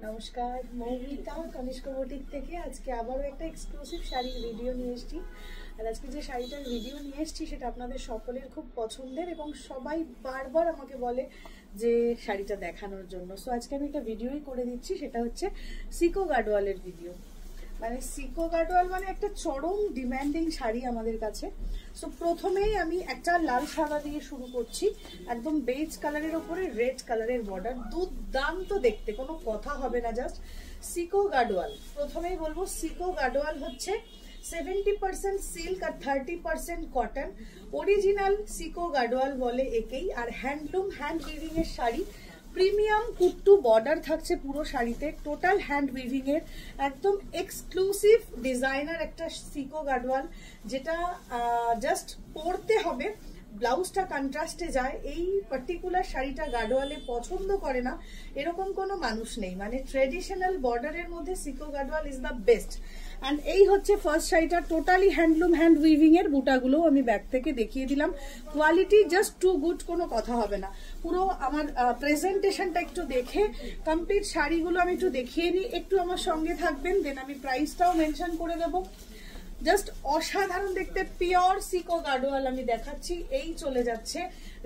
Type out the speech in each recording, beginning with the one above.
নমস্কার, মৌমিতা কনিষ্ক বুটিক থেকে আজকে আবারও একটা এক্সক্লুসিভ শাড়ির ভিডিও নিয়ে এসেছি। আর আজকে যে শাড়িটার ভিডিও নিয়ে এসেছি সেটা আপনাদের সকলের খুব পছন্দের এবং সবাই বারবার আমাকে বলে যে শাড়িটা দেখানোর জন্য। সো আজকে আমি একটা ভিডিওই করে দিচ্ছি, সেটা হচ্ছে সিকো গাডওয়ালের ভিডিও। মানে সিকো গাডওয়াল মানে একটা চরম ডিম্যান্ডিং শাড়ি আমাদের কাছে। সো প্রথমেই আমি একটা লাল সাদা দিয়ে শুরু করছি, একদম বেজ কালারের ওপরে রেড কালারের বর্ডার, দুর্দান্ত দেখতে, কোনো কথা হবে না। জাস্ট সিকো গাডওয়াল, প্রথমেই বলবো সিকো গাডওয়াল হচ্ছে 70% সিল্ক আর 30% কটন। অরিজিনাল সিকো গাডওয়াল বলে একেই। আর হ্যান্ডলুম হ্যান্ড উইভিং এর শাড়ি, প্রিমিয়াম কুট্টু বর্ডার থাকছে পুরো শাড়িতে, টোটাল হ্যান্ড উইভিং এর একদম এক্সক্লুসিভ ডিজাইনার একটা সিকো গাডওয়াল, যেটা জাস্ট পরতে হবে। ব্লাউজটা কন্ট্রাস্টে যায়। এই পার্টিকুলার শাড়িটা গাডওয়ালে পছন্দ করে না এরকম কোনো মানুষ নেই। মানে ট্রেডিশনাল বর্ডারের মধ্যে Sico Gadwal is the best. And এই হচ্ছে ফার্স্ট শাড়িটা, টোটালি হ্যান্ডলুম হ্যান্ড উইভিং এর। বুটাগুলো আমি ব্যাক থেকে দেখিয়ে দিলাম, কোয়ালিটি জাস্ট টু গুড, কোনো কথা হবে না। পুরো আমার প্রেজেন্টেশনটা একটু দেখে কমপ্লিট শাড়িগুলো আমি একটু দেখিয়ে নিই, একটু আমার সঙ্গে থাকবেন, দেন আমি প্রাইসটাও মেনশন করে দেবো। জাস্ট অসাধারণ দেখতে পিওর সিকো গাডওয়াল আমি দেখাচ্ছি। এই চলে যাচ্ছে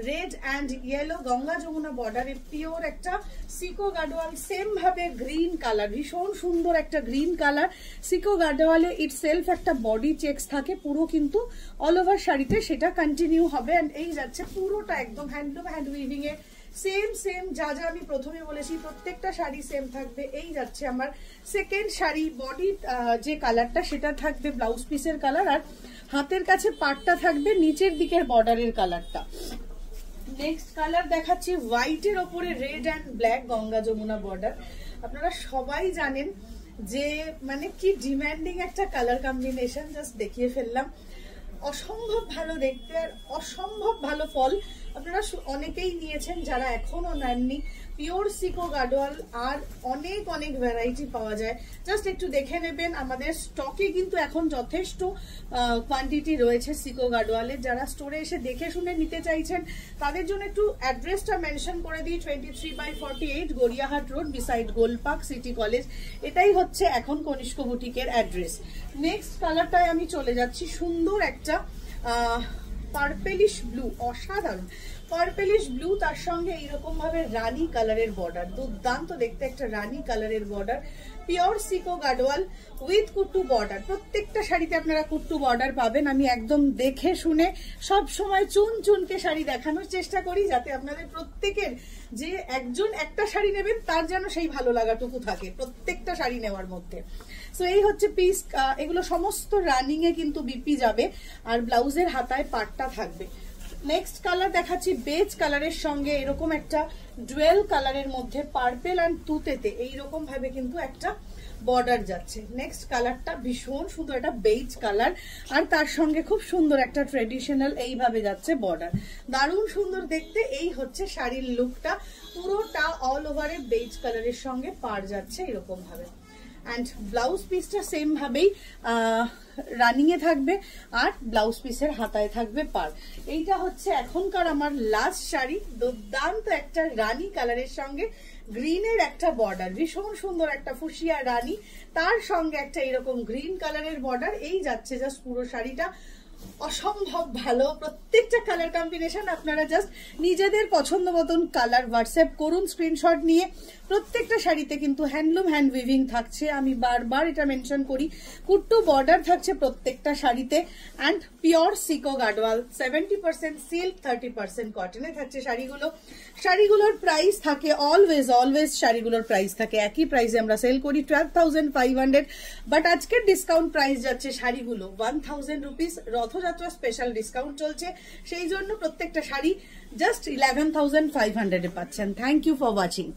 red and yellow Ganga Jamuna বর্ডারের পিওর একটা সিকো গাডওয়াল। সেম ভাবে গ্রিন কালার, ভীষণ সুন্দর একটা গ্রিন কালার। সিকো গাডওয়ালে ইটসেলফ একটা বডি চেকস থাকে পুরো, কিন্তু অল ওভার শাড়িতে সেটা কন্টিনিউ হবে। অ্যান্ড এই যাচ্ছে পুরোটা একদম হ্যান্ডলুম হ্যান্ড উইভিং এ। সেম যা যা আমি প্রথমে বলেছি প্রত্যেকটা শাড়ি সেম থাকবে। এই যাচ্ছে আমার সেকেন্ড শাড়ি, বডি যে কালারটা সেটা থাকবে ব্লাউজ পিসের কালার, আর হাতের কাছে পাটটা থাকবে নিচের দিকের বর্ডারের কালারটা। নেক্সট কালার দেখাচ্ছি হোয়াইটের ওপরে red and black Ganga Jamuna border. আপনারা সবাই জানেন যে মানে কি ডিম্যান্ডিং একটা কালার কম্বিনেশন, জাস্ট দেখিয়ে ফেললাম। অসম্ভব ভালো দেখতে আর অসম্ভব ভালো ফল। আপনারা অনেকেই নিয়েছেন, যারা এখনো নেননি। পিওর সিকো গাডওয়াল আর অনেক অনেক ভ্যারাইটি পাওয়া যায়, জাস্ট একটু দেখে নেবেন। আমাদের স্টকে কিন্তু এখন যথেষ্ট কোয়ান্টিটি রয়েছে সিকো গাডওয়ালের। যারা স্টোরে এসে দেখে শুনে নিতে চাইছেন তাদের জন্য একটু অ্যাড্রেসটা মেনশন করে দিই। 23/48 Gariahat road, beside Golpark city college. এটাই হচ্ছে এখন কনিষ্ক বুটিকের অ্যাড্রেস। নেক্সট কালারটায় আমি চলে যাচ্ছি, সুন্দর একটা পার্পেলিশ ব্লু, অসাধারণ পার্পেলিশ ব্লু, তার সঙ্গে এইরকম ভাবে রানী কালারের বর্ডার, দুর্দান্ত দেখতে একটা রানী কালারের border. Pure Sico Gadwal with Kuttu border. প্রত্যেকটা শাড়িতে আপনারা কুট্টু বর্ডার পাবেন। আমি একদম দেখে শুনে সব সময় চুন চুনকে শাড়ি দেখানোর চেষ্টা করি, যাতে আপনাদের প্রত্যেকের যে একজন একটা শাড়ি নেবেন তার যেন সেই ভালো লাগাটুকু থাকে প্রত্যেকটা শাড়ি নেওয়ার মধ্যে। সো এই হচ্ছে পিস, এগুলো সমস্ত রানিং এ কিন্তু বিপি যাবে, আর ব্লাউজের হাতায় পাটটা থাকবে। নেক্সট কালার দেখাচ্ছি বেজ কালারের সঙ্গে এরকম একটা ডুয়েল কালারের মধ্যে পার্পেল অ্যান্ড তুতেতে এইরকম ভাবে কিন্তু একটা বর্ডার যাচ্ছে। নেক্সট কালারটা ভীষণ সুন্দর, একটা বেজ কালার, আর তার সঙ্গে খুব সুন্দর একটা ট্রেডিশনাল এইভাবে যাচ্ছে বর্ডার, দারুণ সুন্দর দেখতে। এই হচ্ছে শাড়ির লুকটা, পুরোটা অল ওভারে বেজ কালারের সঙ্গে পার যাচ্ছে এরকম ভাবে। অ্যান্ড ব্লাউজ পিসটা সেম ভাবেই রানিং এ থাকবে, আর ব্লাউজ পিসের হাতায় থাকবে পার। এইটা হচ্ছে এখনকার আমার লাস্ট শাড়ি, দুর্দান্ত একটা রানী কালারের সঙ্গে গ্রিনের একটা বর্ডার, ভীষণ সুন্দর একটা ফুসিয়া রানী, তার সঙ্গে একটা এরকম গ্রিন কালারের বর্ডার। এই যাচ্ছে জাস্ট পুরো শাড়িটা, অসম্ভব ভালো প্রত্যেকটা কালার কম্বিনেশন। আপনারা জাস্ট নিজেদের পছন্দ মতন কালার হোয়াটসঅ্যাপ করুন স্ক্রিনশট নিয়ে। প্রত্যেকটা শাড়িতে কিন্তু হ্যান্ডলুম হ্যান্ড উইভিং থাকছে, আমি বারবার এটা মেনশন করি। কুট্টু বর্ডার থাকছে প্রত্যেকটা শাড়িতে, and pure Sico Gadwal. 70% silk, 30% কটনে থাকছে শাড়িগুলো। শাড়িগুলোর প্রাইস থাকে অলওয়েজ শাড়িগুলোর প্রাইস থাকে একই প্রাইসে আমরা সেল করি, 12,500। বাট আজকের ডিসকাউন্ট প্রাইস যাচ্ছে শাড়িগুলো 1000 রুপিস। রথযাত্রা স্পেশাল ডিসকাউন্ট চলছে, সেই জন্য প্রত্যেকটা শাড়ি জাস্ট 11,500 এ পাচ্ছেন। Thank you for watching.